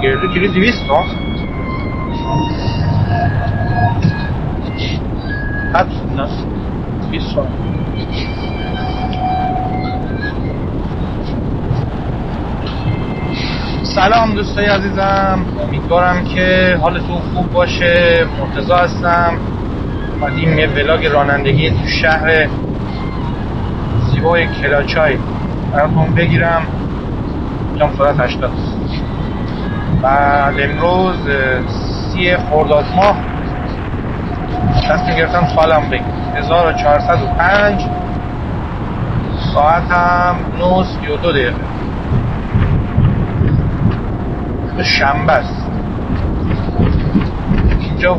گردو کیلو 200 نه حد نه 20 تومن. سلام دوستای عزیزم، امیدوارم که حالتون خوب باشه. مرتضی هستم. اومدیم یه ولاگ رانندگی تو شهر زیبای کلاچای براتون بگیرم. جام ساعت 80 و امروز 30 خرداد ماه تصمیم گرفتم سالم بگیم 1405 ساعت هم 9:32 دقیقه شنبه است. اینجا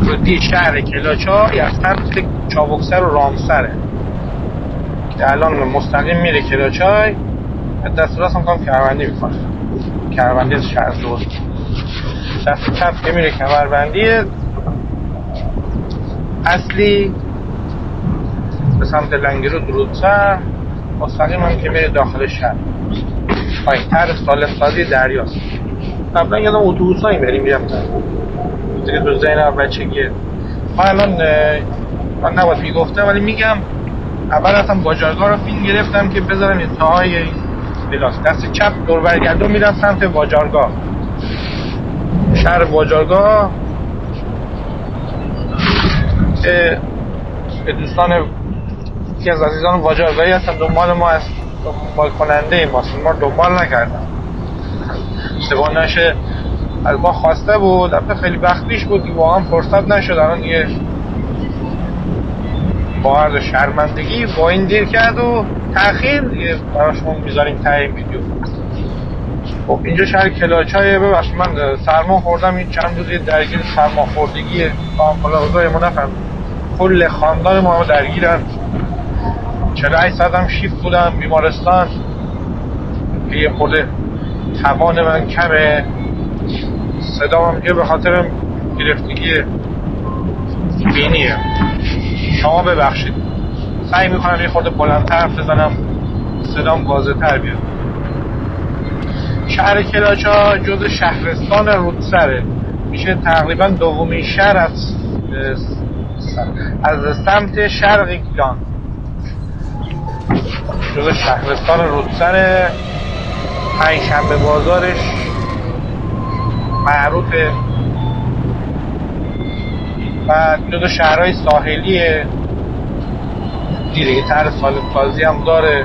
ورودی شهر کلاچای از سمت چابکسر و رامسره که الان مستقیم میره کلاچای. دست راست هم کمربندی میکنه، کمربندی از شهر دور. دست چپ که میره کمربندی اصلی به سمت لنگرود رودسر، مستقیم هم که میره داخل شهر. پایین تر سالم سازی دریاست. قبلا یادم اتوبوس هایی بریم میرفتن دیگه تو ذهن بچگیه. من نباید میگفتم ولی میگم اول اصلا واجارگاه رو فیلم گرفتم که بذارم انتهای این بلاس. دست چپ دور برگردون میرم سمت واجارگاه، شهر واجارگاه که دوستان یکی از عزیزان واجارگاهی هستن دنبال ما هست، دنبال کننده ماست. ما دنبال نکردم، اشتباه نشه. از ما خواسته بود، البته خیلی وقت پیش بود، واقعا فرصت نشد. الان دیگه با عرض شرمندگی با این دیر کرد و تأخیر دیگه براشون میذاریم ته این ویدیو. خب اینجا شهر کلاچای. ببخشید من سرما خوردم، این چند روزی درگیر سرماخوردگیه. اوضاع ما نفهم، کل خاندان ما درگیرن. 48 ساعت هم شیفت بودم بیمارستان که یه خورده توان من کمه، صدام هم به خاطر گرفتگی بینیه. شما ببخشید، سعی میکنم یه خورده بلندتر حرف بزنم، صدام گازه تر بیاد. شهر کلاچا جز شهرستان رودسره، میشه تقریبا دومین شهر از سمت شرق گیلان. جز شهرستان رودسره، پنجشنبه بازارش معروفه و جز شهرهای ساحلیه دیگه. طرح سازی هم داره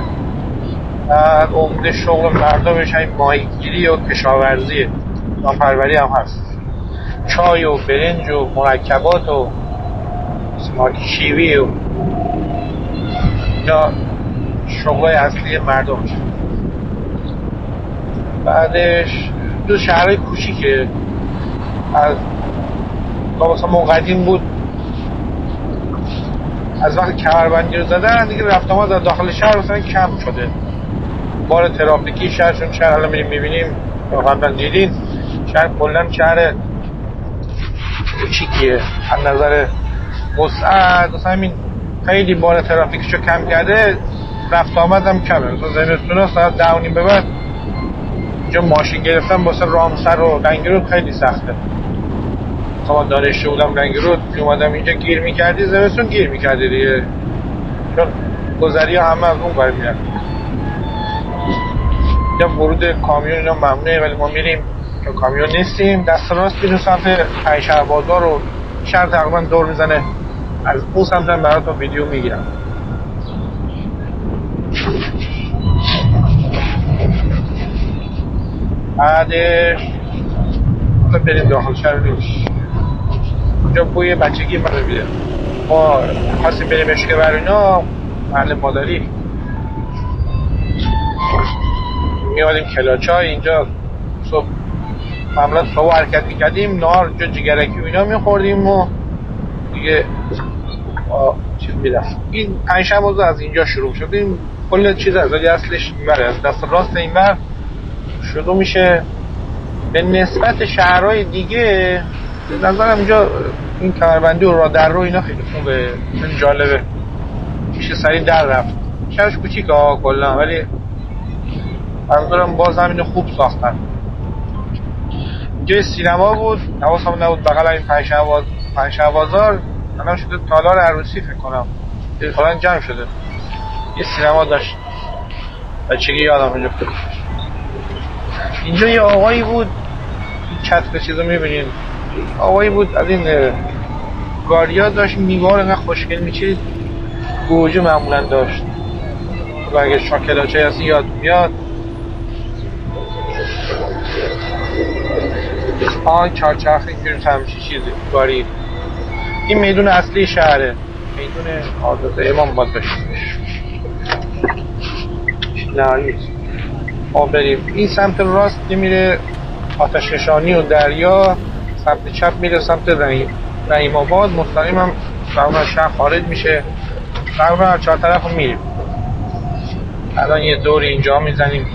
و عمده شغل مردمش همین ماهیگیری و کشاورزیه، نانپروری هم هست. چای و برنج و مرکبات و شیوی و یا شغلای اصلی مردمش. بعدش دو شهرهای کوچیکه. از مثلا قدیم بود، از وقت کمربندی رو زدن دیگه رفت آمد در داخل شهر مثلا کم شده. بار ترافیکی شهر، چون شهر الان میبینیم قبلا دیدین شهر کلا شهر کوچیکیه از نظر وسعت. مثلا همین خیلی بار ترافیکشو کم کرده، رفت آمد هم کمه. مثلا زمستونا ساعت 10:30 به بعد اینجا ماشین گرفتن واسه رامسر و لنگرود خیلی سخته. تا دانشجو بودم لنگرود میومدم اینجا گیر میکردی، زمستون گیر میکردی دیگه، چون گذری ها همه از اون ور میرن. اینجا ورود کامیون اینا ممنوعه ولی ما میریم چون کامیون نیستیم. دست راست بیرون سمت پنجشنبه بازار رو شهر تقریبا دور میزنه. از اون سمت هم براتون ویدیو میگیرم. بعدش بریم داخل شهر نیست. اونجا بوی بچگی منو میده. ما خواستیم بریم اشکه بر اینا، محل مادری میادیم کلاچای. اینجا صبح معمولا صبح حرکت میکردیم، نهار جا جگرکی و اینا میخوردیم و دیگه چیز میرفت. این پنجشنبه از اینجا شروع شد. این کل چیز از اصلش اینوره، از دست راست اینور شروع میشه. به نسبت شهرهای دیگه به نظرم اینجا این کمربندی و راه در رو اینا خیلی خوبه، خیلی جالبه، میشه سریع در رفت. شهرش کوچیکه کلا ولی منظورم باز همینو خوب ساختن. اینجا سینما بود، حواسم نبود بغل این پنجشنبه بازار الان شده تالار عروسی فکر کنم، کلا جمع شده. یه سینما داشت بچگی یادم اونجا بود. اینجا یه آقایی بود، این چتر چیزو میبینین، آقایی بود از این گاریا داشت میوار اینقدر خوشگل میچید، گوجه معمولا داشت و اگه شاکلاچه هستی یاد میاد. چهارچرخ اینجوری همچی چیزی گاری. این میدون اصلی شهره، میدون آزاد امام باید باشه. نه نیست. بریم این سمت راست میره آتش نشانی و دریا، سمت چپ میره سمت رحیم آباد، مستقیم هم تقریبا شهر خارج میشه. تقریبا از چهار طرف هم میریم. الان یه دور اینجا میزنیم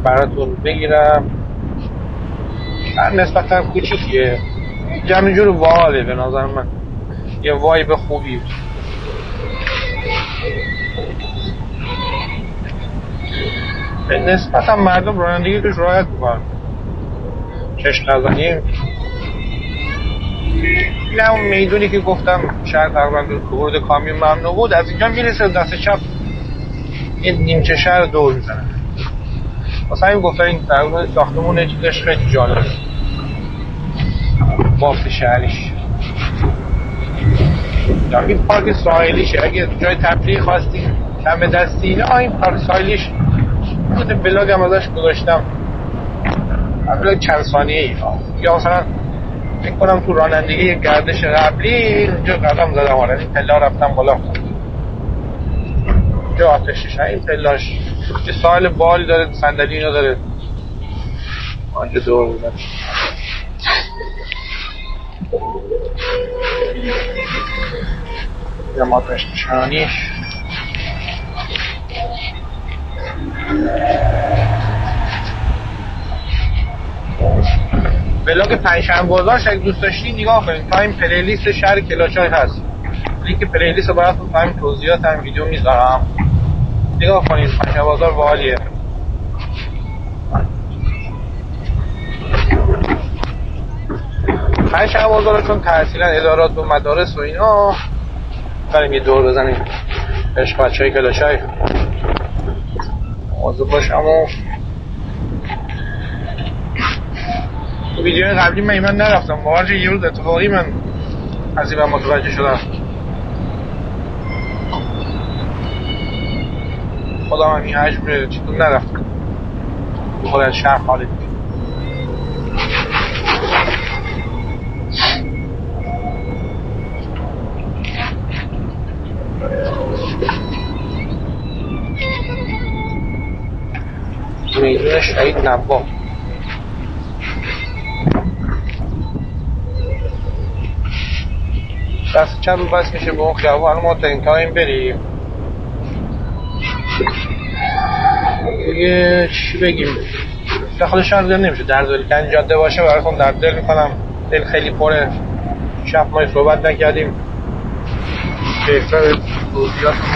براتون بگیرم. شهر نسبتا کوچیکیه، جمع جور واله به نظر من، یه وایب خوبی. به نسبت هم مردم رانندگی توش رعایت میکنن، چشم نزنیم. این همون میدونی که گفتم شهر تقریبا ورود کامیون ممنوع بود، از اینجا میرسه دست چپ یه نیمچه شهر دور میزنه. واسه همین گفتم این تقریبا ساختمون چیزش خیلی جالبه، بافت شهریش. این پارک ساحلیشه، اگه جای تفریح خواستین کم دستی اینا، این پارک ساحلیش خود بلاگ هم ازش گذاشتم، بلاگ چند ثانیه ای. یا مثلا فکر کنم تو رانندگی گردش قبلی اینجا قدم زدم، آره این پلا رفتم بالا، اینجا آتشش این پلاش یه ساحل بال داره، صندلی اینا داره، آنجا دور بودن. یا آتش نشانیش بلاگ پنجشنبه بازار. اگه دوست داشتی نگاه کنید، تا این پلیلیست شهر کلاشای هست، لینک پلیلیست رو براتون تا همین توضیحات هم ویدیو میذارم، نگاه کنید. پنجشنبه بازار باحالیه. پنجشنبه بازار چون تحصیلا ادارات و مدارس و اینا، بریم یه دور بزنیم عشق بچهای کلاشای موضوع باشم. و ویدیو قبلی من نرفتم واقعا، یه روز اتفاقی من از این متوجه شدم، خدا من این حجم چطور نرفتم خود از شهر خارج. میدون شهید نبا دست چند رو بس میشه به اون خیابون. الان ما تا این تایم بریم دیگه چی بگیم، داخل شهر دل نمیشه در دل کنج جاده باشه براتون در دل میکنم، دل خیلی پره. شب ما صحبت نکردیم، بهتر توضیحاتمون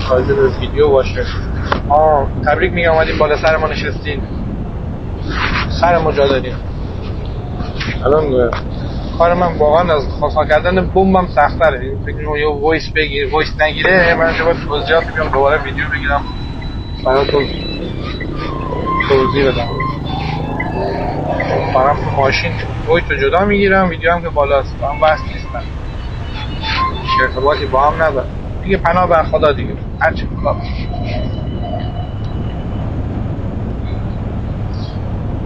حاضر به ویدیو باشه. تبریک میگم اومدیم بالا سر ما نشستین، سر ما جا دادیم. الان کار من واقعا از خواستن کردن بمبم سخت‌تره، این فکر یه وایس نگیره من چه باید توضیحات بیام دوباره ویدیو بگیرم براتون توضیح بدم. فقط تو ماشین وایس رو جدا میگیرم، ویدیو هم که بالاست با هم بحث نیستن، ارتباطی با هم نداره دیگه. پناه بر خدا دیگه، هرچی بخواد.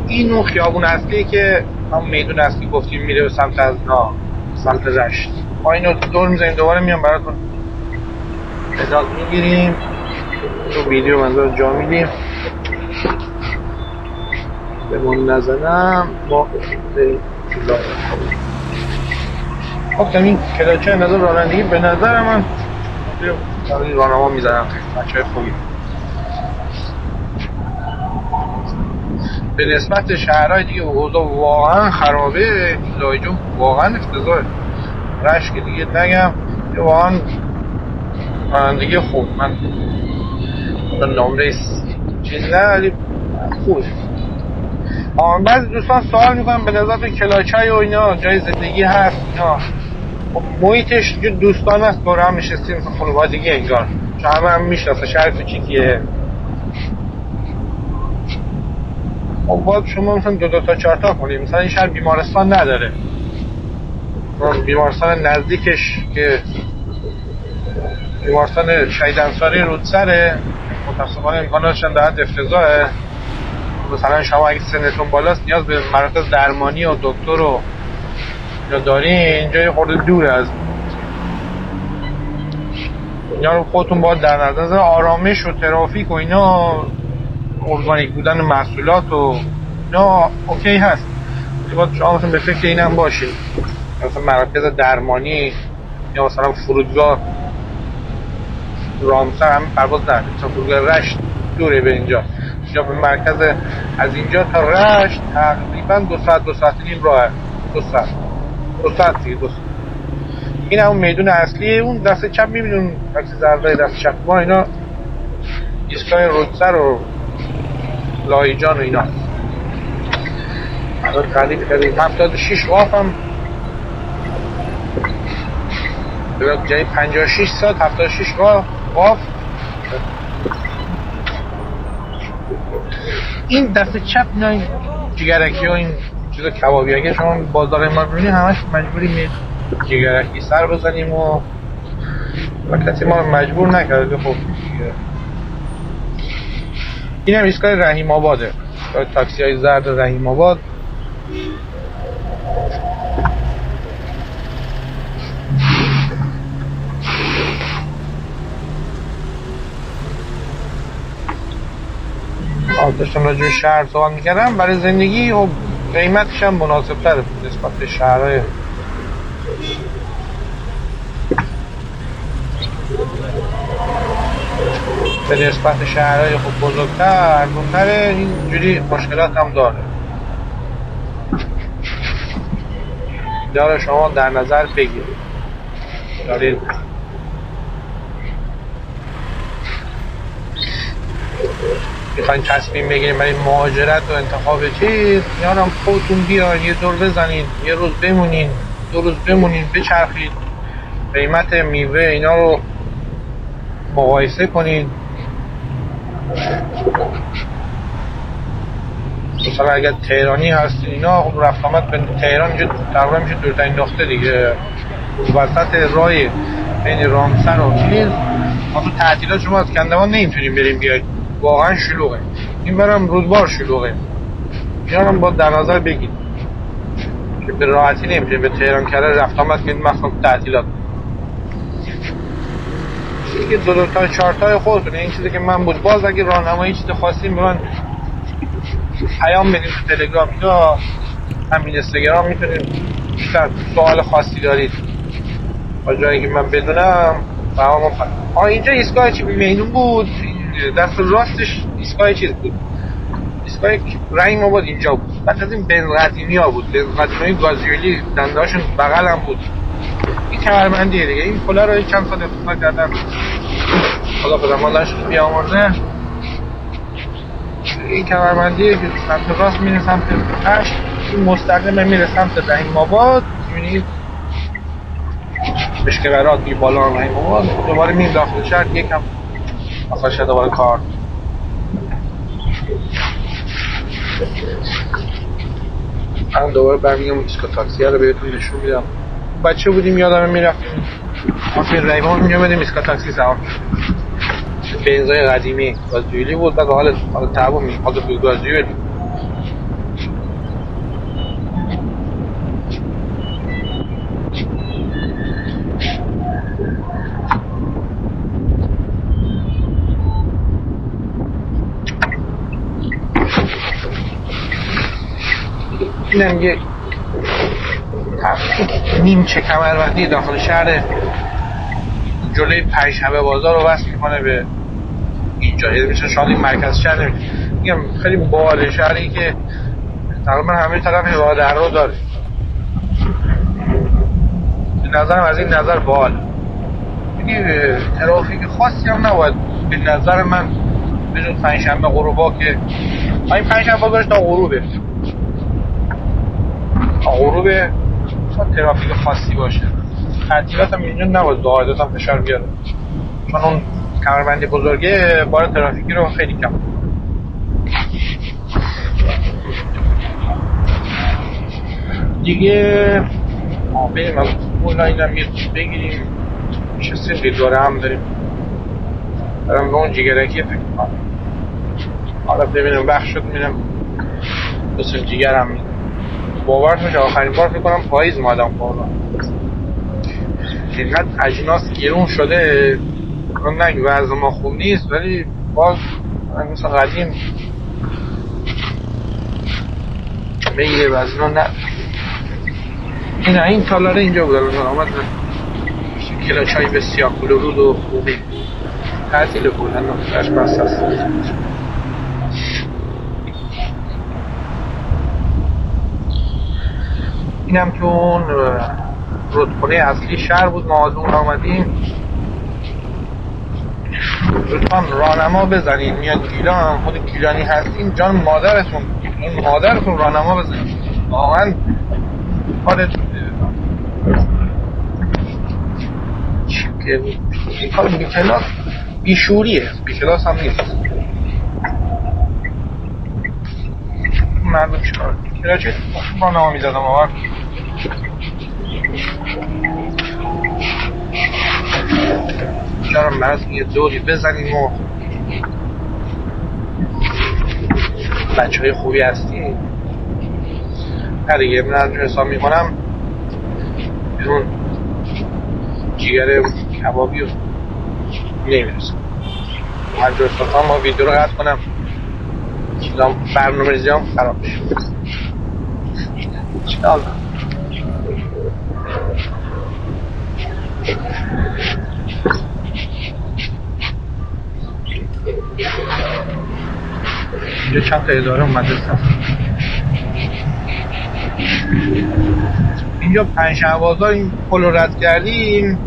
این اون خیابون اصلی که هم میدون اصلی گفتیم میره به سمت ازنا، سمت رشت. ما اینو دور میزنیم دوباره میام براتون مداد میگیریم، تو ویدیو منظور جا میدیم بمون نزنم با خب این کلاچه نظر رانندگی به نظر من این راهنما میزنم بچه های خوبی. به نسبت شهرهای دیگه اوضاع واقعا خرابه، لایجون واقعا افتضاحه. رشت که دیگه نگم، واقعا رانندگی خوب. من نمره چیز نه، ولی خوبه. بعضی دوستان سوال میکنن به نظر کلاچای و اینا جای زندگی هست اینا؟ خب محیطش دوستان است، دور هم نشستیم مثل خانوادگی انگار، چون همه هم میشناسه، شهر کوچیکیه. خب باید شما مثلا دو تا 4 تا کنیم. مثلا این شهر بیمارستان نداره، بیمارستان نزدیکش که بیمارستان شهید انصاری رودسره، متاسفانه امکاناتش هم در حد افتضاحه. مثلا شما اگه سنتون بالاست نیاز به مراکز درمانی و دکتر و یا دارین، اینجا یه خورده دور از اینا رو خودتون باید در نظر بگیرید. آرامش و ترافیک و اینا، ارگانیک بودن محصولات و اینا اوکی هست، باید شما مثلا به فکر اینم باشید. مثلا مراکز درمانی یا مثلا فرودگاه رامسر هم پرواز نداره، مثلا فرودگاه رشت دوره به اینجا، یا به مرکز از اینجا تا رشت تقریبا 2 ساعت 2 ساعت و نیم راه، 2 ساعت 2 ساعت دیگه 2 ساعت. این همون میدون اصلی. اون دست چپ میبینون تاکسی زرده دست چپ ما، اینا ایستگاه رودسر و لایجان و اینا. الان قریب 76 قاف هم جای 56 ساعت 76 قاف. این دست چپ اینا جگرکی و این چیزا کبابی، اگه شما بازار ما ببینید همش مجبوریم جگرکی سر بزنیم و کسی ما مجبور نکرده. خب این هم ایستگاه رحیم آباده، تاکسی های زرد رحیم آباد. داشتم راجع به شهر صحبت میکردم. برای زندگی و قیمتش هم مناسب تر نسبت به شهرهای به نسبت شهرهای خوب بزرگتر ارزونتره. اینجوری مشکلات هم داره شما در نظر بگیرید. دارید میخواین تصمیم بگیریم برای مهاجرت و انتخاب چیز، یارم خودتون بیاین یه دور بزنین، یه روز بمونین، 2 روز بمونین، بچرخید، قیمت میوه اینا رو مقایسه کنین. مثلا اگر تهرانی هستین اینا، خب رفت آمد به تهران اینجا تقریبا میشه دورترین نقطه دیگه، وسط راه بین رامسر و چیز. ما تو تعطیلات شما از کندوان نمیتونیم بریم بیاید، واقعا شلوغه. این برم رودبار شلوغه، اینا هم باید در نظر بگید که به راحتی نمیتونیم به تهران کرده رفت آمد کنید مخصوصا تعطیلات. دیگه 2 تا 4 تا خودتونه. این چیزی که من بود. باز اگه راهنمایی چیز خاصی به من پیام بدید تو تلگرام یا همین اینستاگرام، میتونید بیشتر سوال خاصی دارید با جایی که من بدونم فهمم. اینجا ایستگاه چی میدون بود، دست راستش ایستگاه چیز بود، ایستگاه رحیم آباد اینجا بود. بعد از این بنز قدیمی ها بود، بنز قدیمی گازیولی دندهاشون بغل هم بود. این کمربندیه دیگه. این پله رو چند سال افتضاح کردن، خدا خدامالش بیامرزه. این کمربندیه که سمت راست میره سمت هشت، این مستقیم میره سمت رحیم آباد. میبینید بشکبرات بی بالا رحیم آباد. دوباره میریم داخل شهر، یکم اصلا شد دوباره کار. من دوباره برمیگم ایستگاه تاکسی رو بهتون نشون میدم. بچه بودیم یادمه میرفتیم ما رحیم آباد میومدیم ایستگاه تاکسی سوار بنزای قدیمی گازیولی بود. بعد حال تعبون میخواد تو گازیولی. اینم یه نیمچه کمربندی داخل شهر جلوی پنجشنبه بازار رو وصل میکنه به اینجا. یعنی میشه شاید این مرکز شهر میگم خیلی باحال، شهری که تقریبا همه طرف راه در رو داره. به نظرم از این نظر باحال. یعنی ترافیک خاصی هم نباید به نظر من بجز پنجشنبه غروبا که این پنجشنبه گذاشت تا غروبه، تا غروبه ترافیک خاصی باشه. تعطیلات هم اینجا نباید قاعدتا فشار بیاره، چون اون کمربند بزرگه بار ترافیکی رو خیلی کم. دیگه بریم از اون لاین هم یه بگیریم. چه سری داره هم داریم، دارم به اون جگرکی فکر کنم. حالا ببینم وقت شد میرم بسر جگرم میدم. باورت میشه آخرین بار فکر کنم پاییز مادم خوردم. اینقدر اجناس گرون شده، اون نگه وضع ما خوب نیست، ولی باز مثل قدیم بگیره وزنها نه. این تالاره اینجا بود الان آمد کلاچای بسیار کلورود و خوبی تعطیل بود هنوز بس هست. اینم که اون رودخونه اصلی شهر بود، ما از اون آمدیم. لطفا راهنما بزنین، میاد گیلان، خود گیلانی هستین، جان مادرتون راهنما بزنین، واقعا کار این کار بیکلاس بیشوریه، بیکلاس هم نیست. مردم چیکار کراچی راهنما میزدم آقا. چرا مرز یه دوری بزنیم و بچه های خوبی هستی. نه دیگه من از حساب میکنم بیرون جیگر کبابی رو نمیرسم. هر جور سلطان ما ویدیو رو قطع کنم چیزام برنامه ریزی هم خراب بشه. چیکار اینجا چند تا اداره و مدرسه هست. اینجا پنجشنبه بازار این پل رو رد کردیم،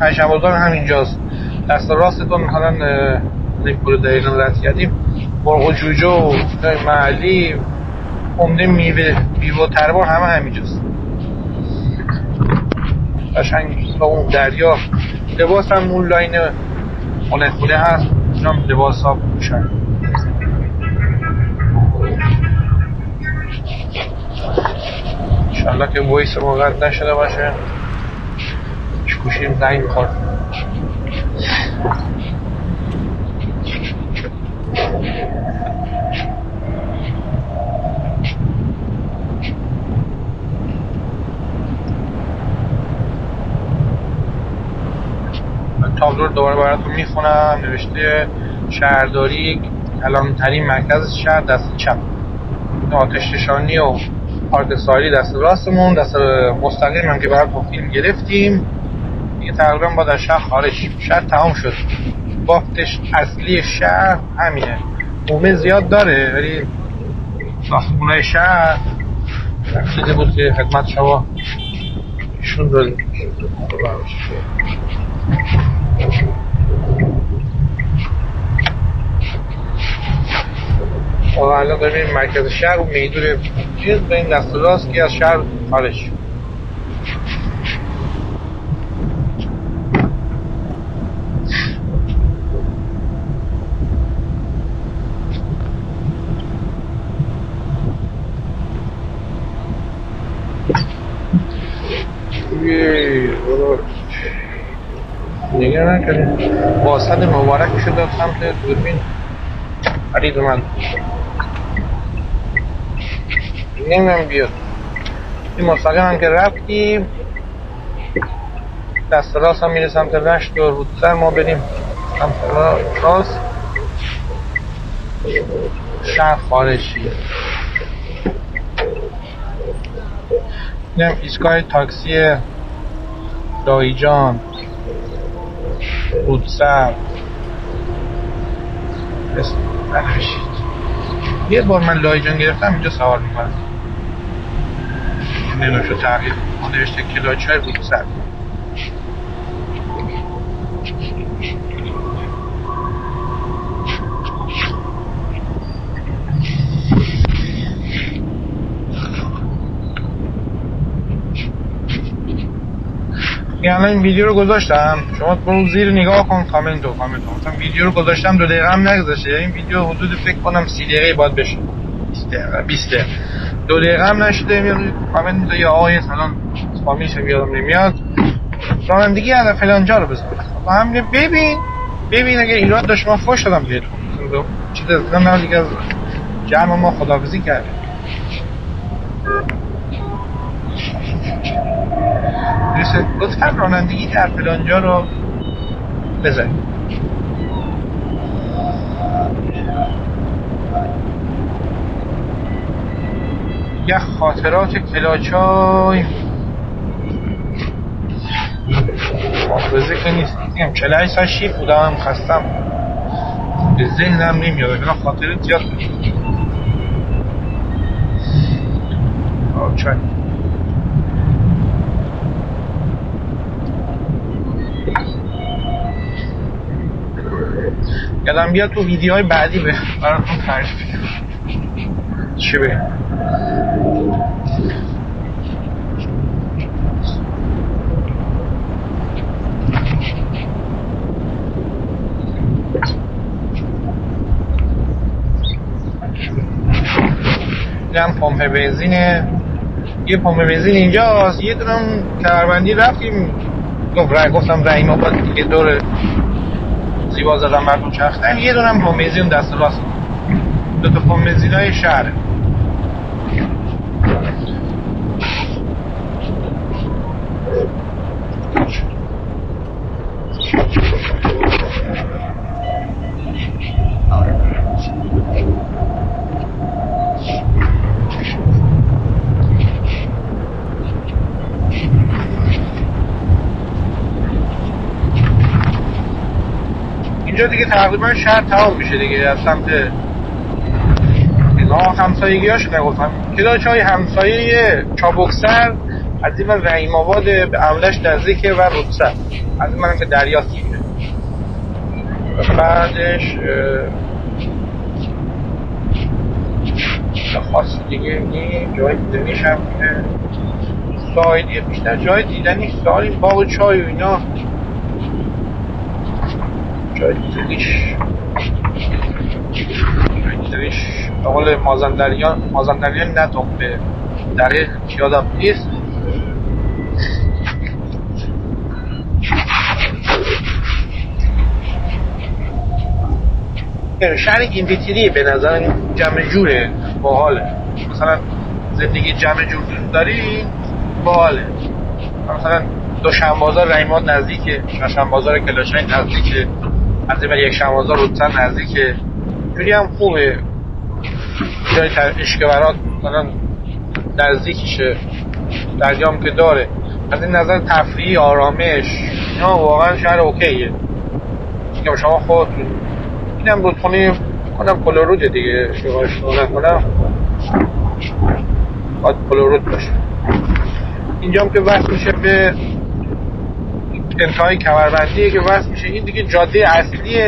پنجشنبه بازار همینجاست. دست راستتون حالا این پل رو دقیقا رد کردیم، مرغ و جوجه و محلی عمده میوه و تربار همه همینجاست. قشنگ با اون دریا. لباس هم اون لاین خونه هست، اینا لباس ها پوشن. انشالله که وایس ما قطع نشده باشه. گوشیم زنگ میخواد. تابلو رو دوباره براتون میخونم. نوشته شهرداری کلانترین مرکز شهر دست چپ، آتش نشانی و پارک ساحلی دست راستمون، دست مستقیم هم که براتون فیلم گرفتیم. دیگه تقریبا با در شهر خارج شهر تمام شد. بافتش اصلی شهر همینه. مومه زیاد داره ولی ساختمونای شهر چیزی بود که خدمت شما ایشون داریم. الان داریم مرکز شهر و میدون چیز به این دست راست که از شهر خارج. نگه نکنید واسط مبارک شد سمت دوربین خرید اومد نمیم بیاد. این مستقیم هم که رفتیم دست راست هم میره سمت رشت و رودسر. ما بریم سمت راست شهر خارجی. اینم ایستگاه تاکسی دایجان رودسر. یه بار من لایجان گرفتم اینجا سوار میکنم. نمیشه تغییر نوشته کلاچای رودسر. الان این ویدیو رو گذاشتم، شما برو زیر نگاه کن، کامنت مثلا ویدیو رو گذاشتم 2 دقیقه هم نگذشته. این ویدیو حدود فکر کنم 30 دقیقه باید بشه، 20 دقیقه 2 دقیقه هم نشده. میاد کامنت میذاره یا آقای سلام فامیلش یادم نمیاد، رانندگی از فلان جا رو بزن. خب همین ببین اگه ایراد داشت من فوش دادم بهتون، چیز اصلا دیگه از جمع ما خداحافظی کردیم. لطفا رانندگی در فلان جا رو بزنید. یه خاطرات کلاچای حافظه که نیست، میگم 48 ساعت شیف بودم، خستم، به ذهنم نمیاد، اینا خاطره زیاد چای یادم بیاد تو ویدیوهای بعدی براتون تعریف چی به دیدم پمپ بنزینه، یه پمپ بنزین اینجاست، یه دونم کمربندی رفتیم، گفتم رحیم آباد دیگه دور زیبا زدم بردون چرختم، یه دونم پمپ بنزین دست راست، 2 تا پمپ بنزینای شهره. اینجا دیگه تقریبا شهر تمام میشه دیگه، از سمت اینا همسایگی هاش نگفتم، کلاچای همسایه چابکسر از این من رحیم آباد به عملش نزدیکه و رودسر، از این من که دریاست میگه. بعدش خاص دیگه نی جای دیدنیش هم سایدی بیشتر جای دیدنیش سال این باغ چای و اینا جای دیدنیش اول مازندریان ندام به دقیق یادم نیست. شهر گیمبیتیری به نظر جمع جوره، باحاله، مثلا زندگی جمع جور دوست داری باحاله. مثلا دوشنبه بازار رحیم‌آباد نزدیکه، چهارشنبه بازار کلاشای نزدیکه، از این یک شنبه بازار رودسر نزدیکه، جوری هم خوبه. جای اشکبرات مثلا نزدیکشه، دریام که داره، از این نظر تفریحی آرامش اینا واقعا شهر اوکیه. میگم شما خودتون اینم رودخونه کنم کلورود دیگه، شغالش نکنم باید کلورود باشه. اینجا هم که وصل میشه به انتهای کمربندیه که وصل میشه، این دیگه جاده اصلی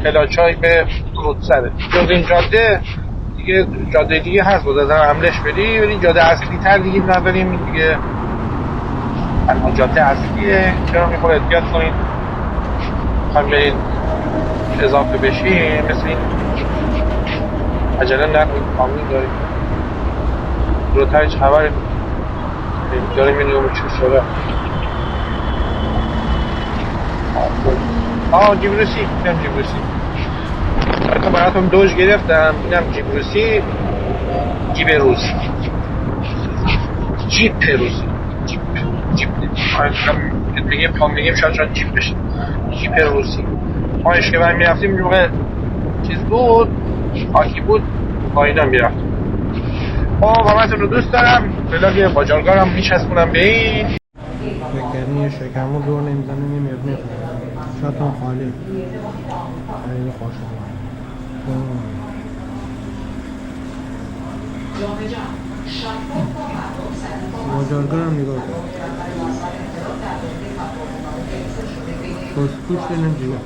کلاچای به رودسره. جز این جاده دیگه جاده دیگه هست بود از عملش بدی، ولی جاده اصلی تر دیگه نداریم. این دیگه تنها جاده اصلیه، چرا میخواد احتیاط کنید خواهیم برید اضافه بشیم، مثل این عجله نکنید، کامل داریم جلوتر هیچ خبری داریم این رو چه شده. جیبروسی، اینم جیبروسی که براتون دوج گرفتم، اینم جیبروسی، جیب روسی، جیپ روسی، جیپ بگیم پام بگیم شاید جیپ بشه، جیپ روسی. ما اشکبر میرفتیم این موقع چیز بود، خاکی بود، با اینا میرفتیم. همتون رو دوست دارم، بلاگ باجارگارم میچسبونم به این. بکنی یه شکمو دور نمیزنه نمیاد میخوره، شاید هم خالی خیلی خوش باجارگارم نگاه کن، پوش دینم جیبه.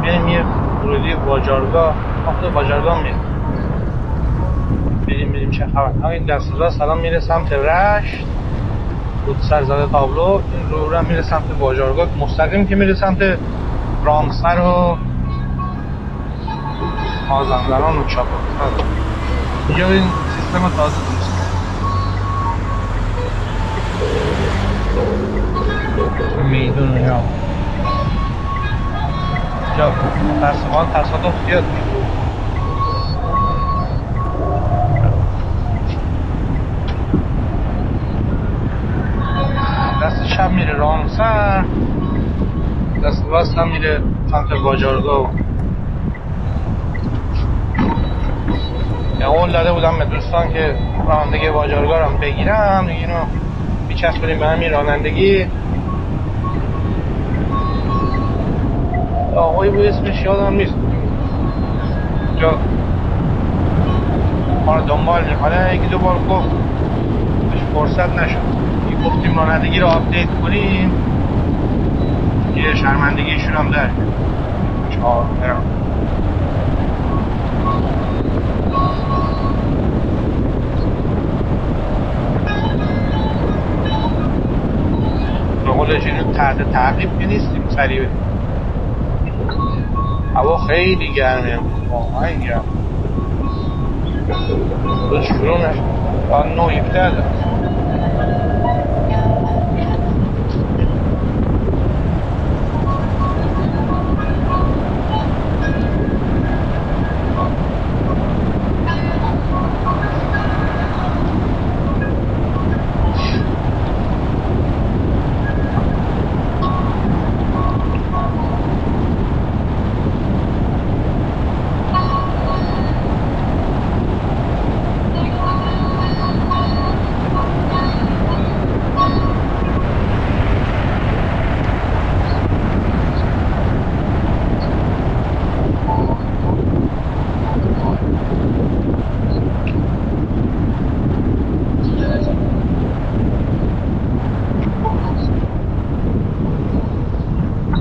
میریم یه ورودی باجارگاه، خود باجارگاه میریم. بریم چه خبر. همین دست راست الان میره سمت رشت، رود سرزاده تابلو. این رو هم میره سمت باجارگاه، مستقیم که میره سمت رامسر و مازندران و چاپاکزاد. اینجا این سیستم تازه درست میدون اینجا متاسفانه تصادف زیاد میشه. دست چپ میره رامسر، دست راست هم میره سمت باجارگاه. یا قول داده بودم به دوستان که رانندگی باجارگاه رو بگیرم، اینو میچسبونیم به همین رانندگی. آقایی بود اسمش یادم نیست، جا ما رو دنبال میکنه، یکی دو بار گفت بهش فرصت نشد. گفتیم رانندگی رو آپدیت کنیم، یه شرمندگیشون هم داره. چهار برم به قول جنوب تحت تعقیب که نیستیم، سریع هوا خیلی گرمه، واقعا گرم. روز شروع نشد، تا 9:17 داره.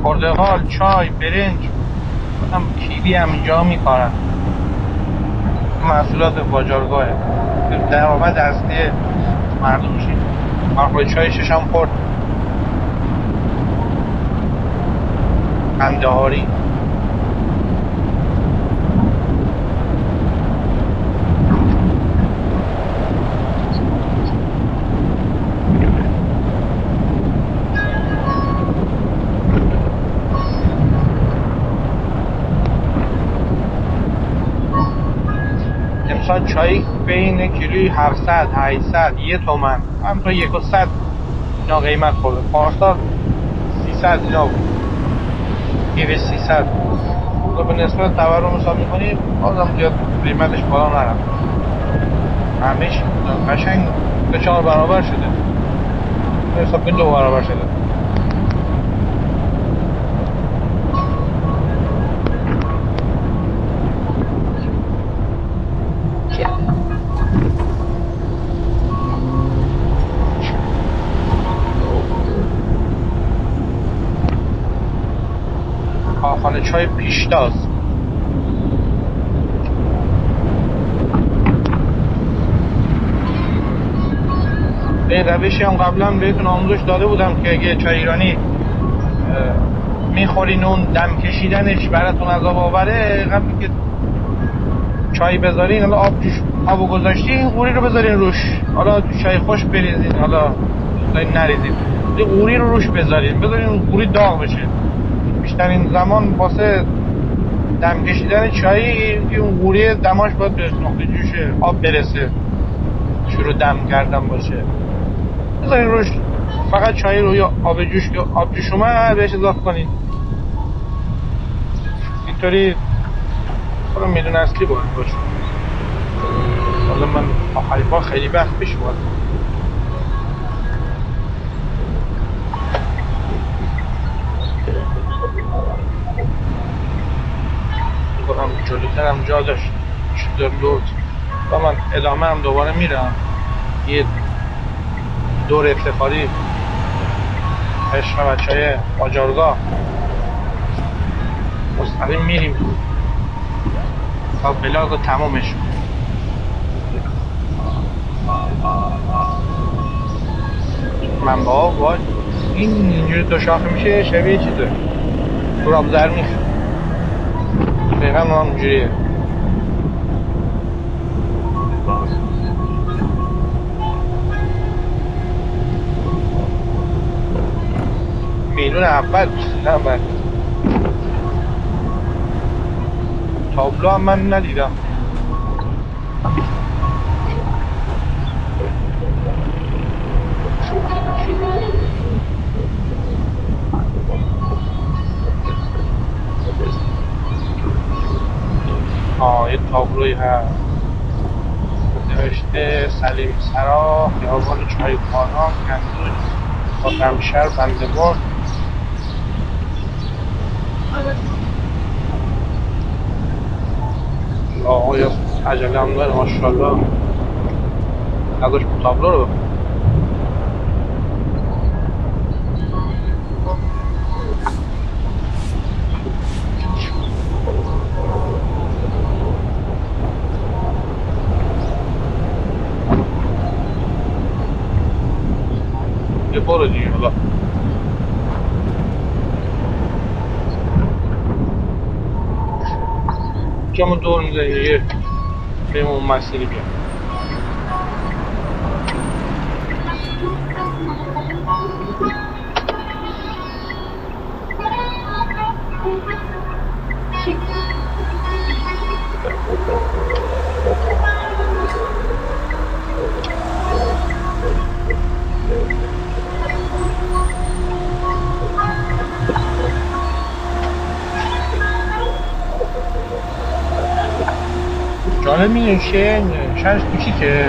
پرتقال، چای، برنج، هم کیوی هم اینجا میکارن. محصولات باجارگاهه، درآمد اصلی مردم میشه. من خود چای ششم خورد، قندهاری. امسال چای بین کیلوی 700 800 1 تومن هم تا 100 اینا قیمت خورده. پارسال 300 اینا بود، 300. تو به نسبت تورم حساب میکنی بازم زیاد قیمتش بالا نرفت، همهش قشنگ 4 برابر شده، حساب کن 2 برابر شده. کارخانه چای پیشتاز. این روشی هم قبلا بهتون آموزش داده بودم که اگه چای ایرانی میخورین اون دم کشیدنش براتون عذاب آوره، قبلی که چای بذارین، حالا آبو گذاشتین، قوری رو بذارین روش، حالا چای خوش بریزین، حالا نریزین، قوری رو روش بذارین قوری داغ بشه. بیشترین زمان واسه دم کشیدن چایی که اون قوری دماش باید به نقطه جوش آب برسه، شروع دم کردن باشه. بذارین روش، فقط چای رو یا آب جوش که آب جوش اومد بهش اضافه کنین. اینطوری خودم میدون اصلی باید باشه. حالا من آخری بار خیلی وقت پیش بود هم جلوتر هم جا داشت شده لود و من ادامه هم دوباره میرم یه دور افتخاری عشق بچه های باجارگاه مستقیم میریم تا بلاگ رو تمامش. من با اینجوری دو شاخه میشه شبیه چیزه گراب زرمیخ دقیقا همونجوریه. میلون اول نه من تابلو هم من ندیدم. یه تابلوی هست نوشته سلیم سرا خیابان چایخانه کندوج خاتمشهر بنده‌بر. آقای عجله هم داره ماشاءالله نداشت تابلو رو بخون. یه برو دیگه حالا جامو دور میزنی دیگه بریم اون مسیری بیام. جالب میدونی شهرش کوچیکه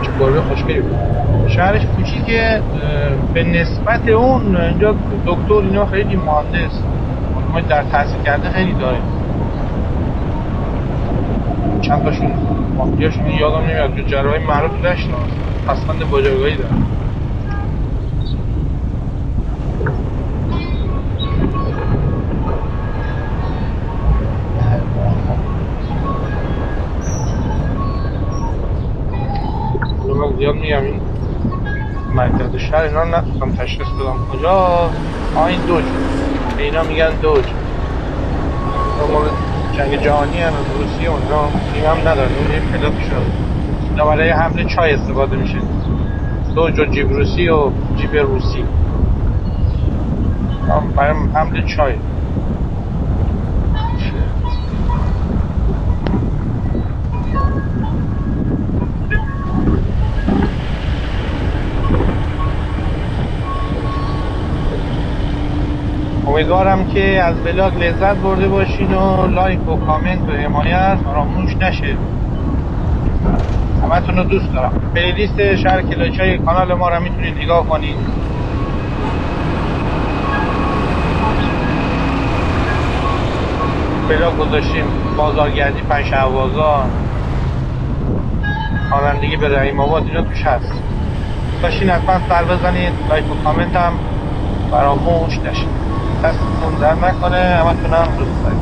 چه گربه خوشگلی بود. شهرش کوچیکه به نسبت اون اینجا دکتر اینا خیلی مهندس ما در تحصیل کرده خیلی داره. چند تاشون مافیاشون یادم نمیاد جو جراحی معروف داشت پسفند باجرگاهی داره. من زیاد میگم این مرکز شهر اینا نتونستم تشخیص بدم کجا. این دوج به اینا میگن دوج مورد جنگ جهانی هن روسیه اونا نیم هم ندارن اون یه پلاک شد اینا برای حمله چای استفاده میشه. دوج و جیب روسی و جیب روسی برای حمله چای. امیدوارم که از ولاگ لذت برده باشین و لایک و کامنت و حمایت فراموش نشه. همتون رو دوست دارم. پلیلیست شهر کلاچای کانال ما رو میتونید نگاه کنید. ولاگ گذاشتیم بازارگردی پنجشنبه بازار رانندگی به رحیم آباد اینا توش هست. باشین حتما سر بزنید لایک و کامنت هم فراموش نشه. دستتون در نکنه. همتون هم دوست دارم.